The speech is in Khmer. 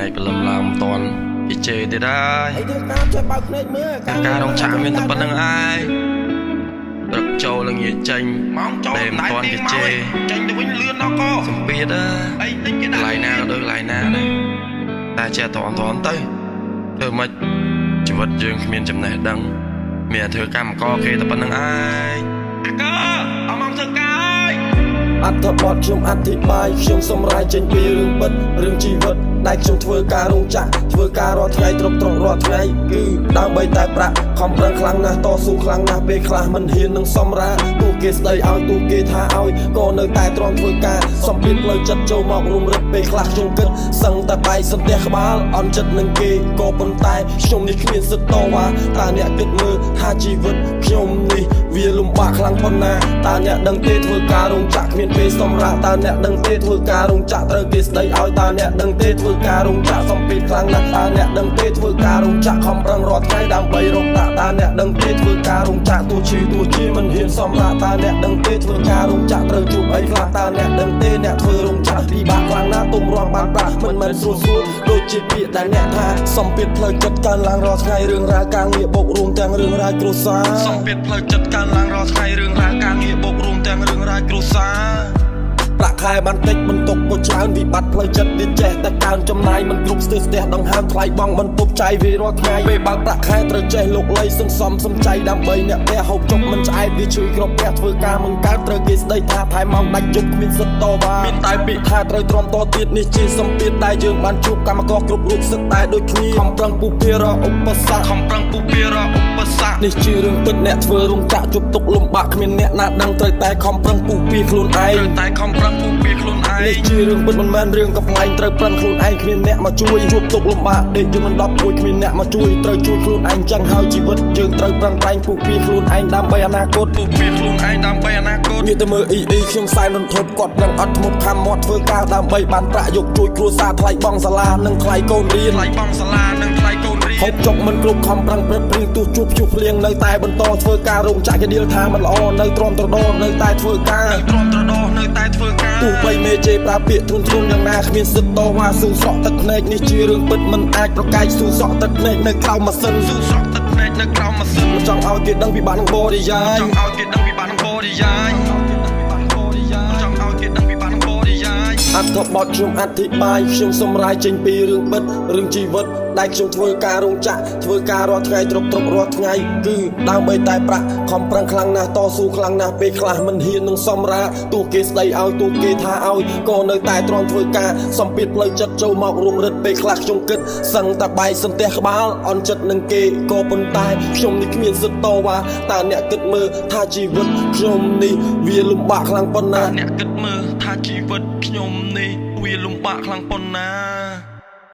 này cái lầm làm toàn cái chê thì đây ca đồng chạm bên tập bắn năng ai được châu là nghĩa tranh đêm toàn cái chê không biết á lại nào được lại nào đây ta che toàn tới thơ mạch chỉ vật dương miền chấm này đắng miền thừa cam co khi tập bắn năng ai ông mong thơ ca ơi អត្ថបទខ្ញុំអធិប្បាយខ្ញុំសូមរាយចេញពីរឿងពិតរឿងជីវិតដែលខ្ញុំធ្វើការរោងចក្រធ្វើការរាល់ថ្ងៃត្រកត្រករាល់ថ្ងៃគឺដើម្បីតែប្រាក់ខំប្រឹងខ្លាំងណាស់តស៊ូខ្លាំងណាស់ពេលខ្លះមិនហ៊ាននឹងសម្រាទោះគេស្ដីឲ្យទោះគេថាឲ្យក៏នៅតែទ្រាំធ្វើការសំពីផ្លូវចិត្តចូលមករុំរឹតពេលខ្លះខ្ញុំគិតសឹងតែបែកសន្ទះក្បាលអន់ចិត្តនឹងគេក៏ប៉ុន្តែខ្ញុំនេះគ្មានសិទ្ធិតវ៉ាតើអ្នកគិតមើលថាជីវិតខ្ញុំនេះវាលំបាកខ្លាំងប៉ុណ្ណាតើអ្នកដឹងទេធ្វើការរោងចក្រគ្មានពេលសម្រាប់តើអ្នកដឹងទេធ្វើការរោងចក្រត្រូវគេស្ដីឲ្យតើអ្នកដឹងទេធ្វើការរោងចក្រសំពីខ្លាំងណាស់តើអ្នកដឹងទេធ្វើការរោងចក្រខំប្រឹងរាល់ថ្ងៃដើម្បីរកប្រាក់តើអ្នកដឹងទេធ្វើការរោងចក្រទោះជាមិនហ៊ានសម្រាប់តើអ្នកដឹងទេធ្វើការរោងចក្រត្រូវជួបអីខ្លះតើអ្នកដឹងទេអ្នកធ្វើរោងចក្រពិបាកខ្លាំងណាស់ទុំរាំបានប្រាក់មិនមែនស្រួលដូចជាពាក្យដែលអ្នកថាសំពីផ្លូវចិត្តកើនឡើងរាល់ថ្ងៃរឿងរ៉ាវការងារបូករួមទាំងរឿងរ៉ាវគ្រួសារសំពីផ្លូវចិត្តកើនឡើងរាល់ថ្ងៃរឿងរ៉ាវការងារបូករួមទាំងរឿងរ៉ាវគ្រួសារប្រាក់ខែបានតិចបន្ទុកក៏ច្រើនវិបត្តិផ្លូវចិត្តវាចេះតែកើនចំណាយមិនគ្រប់ស្ទើរស្ទះដង្ហើមថ្លៃបង់បន្ទប់ចាយវារាល់ថ្ងៃពេលបើប្រាក់ខែត្រូវចេះលោកលៃសន្សំសំចៃដើម្បីអ្នកផ្ទះហូបចុកមិនឆ្អែតវាជួយគ្រប់ផ្ទះធ្វើការមិនកើតត្រូវគេស្ដីថាថែមមកដាច់ជប់គ្មានសិទ្ធតវ៉ាមានតែពាក្យថាត្រូវទ្រាំតទៀតនេះជាសម្ពាធដែលយើងបានជួបកម្មករគ្រប់រូបសិទ្ធតែដូចគ្នាខំប្រឹងពុះភារឧបសគ្គនេះជារឿងពិតអ្នកធ្វើរោងចក្រជប់ទុកលំបាកគ្មានអ្នកណាដឹងត្រូវតែខំប្រឹងពុះភាខ្លួនឯងនេះជារឿងពិតមិនមែនរឿងកំ ប្លែងត្រូវប្រឹងខ្លួនឯងគ្មានអ្នកមកជួយជួបទុកលំបាកដេកយំមិនដល់ពួយគ្មានអ្នកមកជួយត្រូវជួយខ្លួនឯងចឹងហើយជីវិតយើងត្រូវប្រឹងប្រែងពុះពីខ្លួនឯងដើម្បីអនាគតពុះពីខ្លួនឯងដើម្បីអនាគតនិយាយទៅមើលអ៊ីខ្ញុំសែនរន្ធត់គាត់ប្រឹងអត់ធ្មត់ខំមាត់ធ្វើការដើម្បីបានប្រាក់យកជួយគ្រួសារថ្លៃបង់សាលានិងថ្លៃកូនរៀនហូបចុកមិនគ្រប់ខំប្រឹងព្រឹកព្រៀងទោះជួបជួបភ្លៀងនៅតែបន្តធ្វើការរោងចក្រគេដៀលថាមិនល្អនៅទ្រាំត្រដោនៅតែធ្វើការទោះបីមេជេប្រើពាក្យធ្ងន់ធ្ងរយ៉ាងណាគ្មានសិទ្ធិតវ៉ាស៊ូស្រក់ទឹកភ្នែកនេះជារឿងពិតមិនអាចប្រកែកស៊ូស្រក់ទឹកភ្នែកនៅក្រៅម៉ាស៊ីនស៊ូស្រក់ទឹកភ្នែកនៅក្រៅម៉ាស៊ីនចង់ឲ្យគេដឹងពីបាននឹងបរិយាយអត្ថបទខ្ញុំអធិប្បាយខ្ញុំសូមរាយចេញពីរឿងពិតរឿងជីវិតដែលខ្ញុំធ្វើការរោងចក្រធ្វើការរាល់ថ្ងៃទ្រព្យរាល់ថ្ងៃគឺដើម្បីតែប្រាក់ខំប្រឹងខ្លាំងណាស់តស៊ូខ្លាំងណាស់ពេលខ្លះមិនហ៊ាននឹងសម្រាទោះគេស្ដីឲ្យទោះគេថាឲ្យក៏នៅតែទ្រាំធ្វើការសំពីផ្លូវចិត្តចូលមករួមរិទ្ធពេលខ្លះខ្ញុំគិតសឹងតែបែកសន្ទះក្បាលអន់ចិត្តនឹងគេក៏ប៉ុន្តែខ្ញុំនេះគ្មានសិទ្ធិតវ៉ាតើអ្នកគិតមើលថាជីវិតខ្ញុំនេះវាលំបាកខ្លាំងប៉ុណ្ណាអ្នកគិតមើលថាជីវិតខ្ញុំនេះវាលំបាកខ្លាំងប៉ុណ្ណា